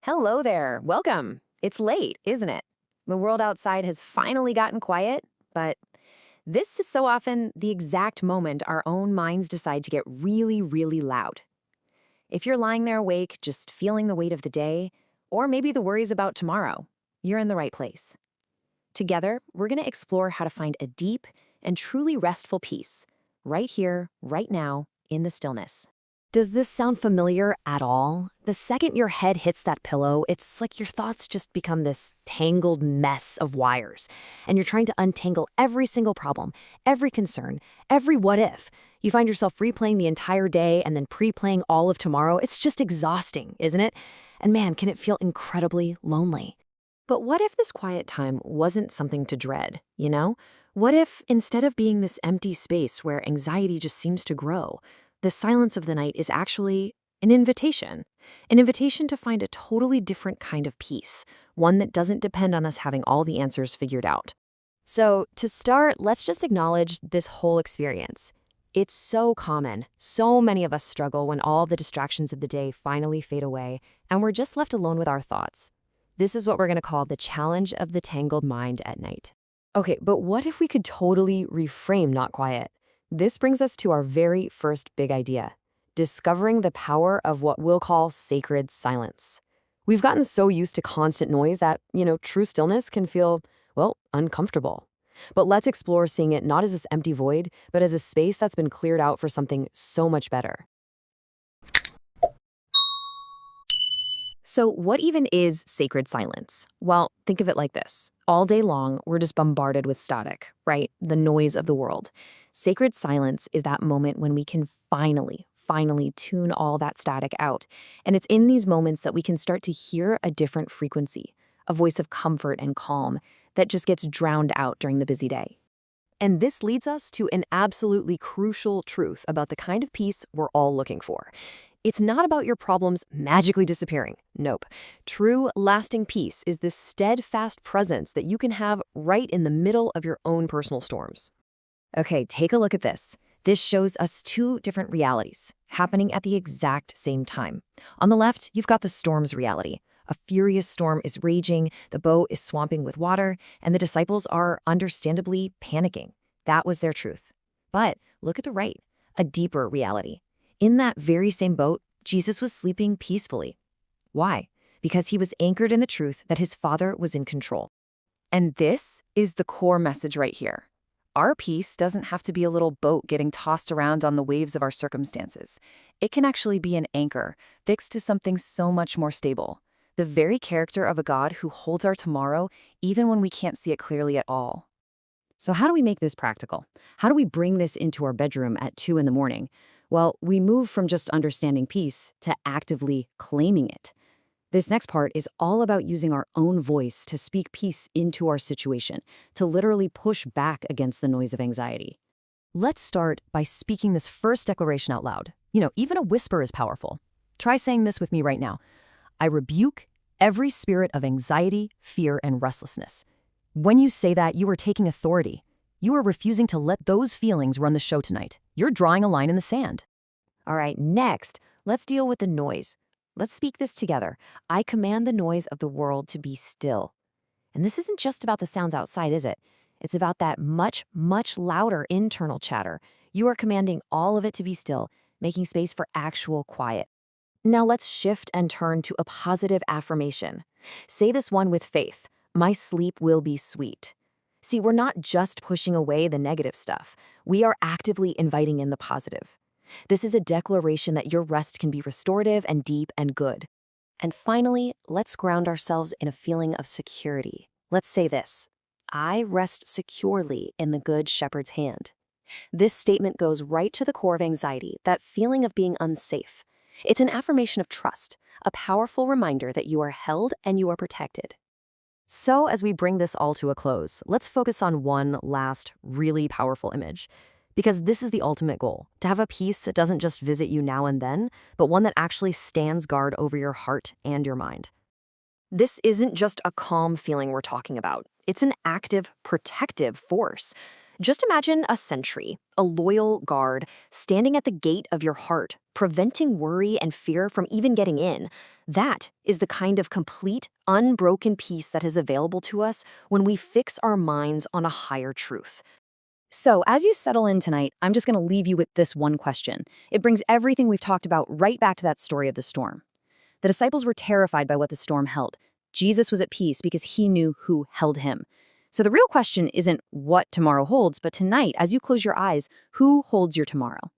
Hello there. Welcome. It's late, isn't it? The world outside has finally gotten quiet, but this is so often the exact moment our own minds decide to get really, really loud. If you're lying there awake, just feeling the weight of the day, or maybe the worries about tomorrow, you're in the right place. Together, we're going to explore how to find a deep and truly restful peace, right here, right now, in the stillness. Does this sound familiar at all? The second your head hits that pillow, it's like your thoughts just become this tangled mess of wires, and you're trying to untangle every single problem, every concern, every what if. You find yourself replaying the entire day and then pre-playing all of tomorrow. It's just exhausting, isn't it? And man, can it feel incredibly lonely. But what if this quiet time wasn't something to dread, you know? What if, instead of being this empty space where anxiety just seems to grow, the silence of the night is actually an invitation to find a totally different kind of peace, one that doesn't depend on us having all the answers figured out. So, to start, let's just acknowledge this whole experience. It's so common. So many of us struggle when all the distractions of the day finally fade away and we're just left alone with our thoughts. This is what we're going to call the challenge of the tangled mind at night. Okay, but what if we could totally reframe not quiet? This brings us to our very first big idea, discovering the power of what we'll call sacred silence. We've gotten so used to constant noise that, true stillness can feel, well, uncomfortable. But let's explore seeing it not as this empty void, but as a space that's been cleared out for something so much better. So what even is sacred silence? Well, think of it like this. All day long, we're just bombarded with static, right? The noise of the world. Sacred silence is that moment when we can finally tune all that static out. And it's in these moments that we can start to hear a different frequency, a voice of comfort and calm that just gets drowned out during the busy day. And this leads us to an absolutely crucial truth about the kind of peace we're all looking for. It's not about your problems magically disappearing. Nope. True, lasting peace is this steadfast presence that you can have right in the middle of your own personal storms. Okay, take a look at this. This shows us two different realities happening at the exact same time. On the left, you've got the storm's reality. A furious storm is raging, the boat is swamping with water, and the disciples are understandably panicking. That was their truth. But look at the right, a deeper reality. In that very same boat, Jesus was sleeping peacefully. Why? Because he was anchored in the truth that his Father was in control. And this is the core message right here. Our peace doesn't have to be a little boat getting tossed around on the waves of our circumstances. It can actually be an anchor, fixed to something so much more stable. The very character of a God who holds our tomorrow, even when we can't see it clearly at all. So how do we make this practical? How do we bring this into our bedroom at 2 in the morning? Well, we move from just understanding peace to actively claiming it. This next part is all about using our own voice to speak peace into our situation, to literally push back against the noise of anxiety. Let's start by speaking this first declaration out loud. Even a whisper is powerful. Try saying this with me right now. I rebuke every spirit of anxiety, fear, and restlessness. When you say that, you are taking authority. You are refusing to let those feelings run the show tonight. You're drawing a line in the sand. All right, next, let's deal with the noise. Let's speak this together. I command the noise of the world to be still. And this isn't just about the sounds outside, is it? It's about that much louder internal chatter. You are commanding all of it to be still, making space for actual quiet. Now let's shift and turn to a positive affirmation. Say this one with faith. My sleep will be sweet. See, we're not just pushing away the negative stuff. We are actively inviting in the positive. This is a declaration that your rest can be restorative and deep and good. And finally, let's ground ourselves in a feeling of security. Let's say this. I rest securely in the Good Shepherd's hand. This statement goes right to the core of anxiety, that feeling of being unsafe. It's an affirmation of trust, a powerful reminder that you are held and you are protected. So as we bring this all to a close, let's focus on one last really powerful image. Because this is the ultimate goal, to have a peace that doesn't just visit you now and then, but one that actually stands guard over your heart and your mind. This isn't just a calm feeling we're talking about. It's an active, protective force. Just imagine a sentry, a loyal guard, standing at the gate of your heart, preventing worry and fear from even getting in. That is the kind of complete, unbroken peace that is available to us when we fix our minds on a higher truth. So, as you settle in tonight, I'm just going to leave you with this one question. It brings everything we've talked about right back to that story of the storm. The disciples were terrified by what the storm held. Jesus was at peace because he knew who held him. So the real question isn't what tomorrow holds, but tonight, as you close your eyes, who holds your tomorrow?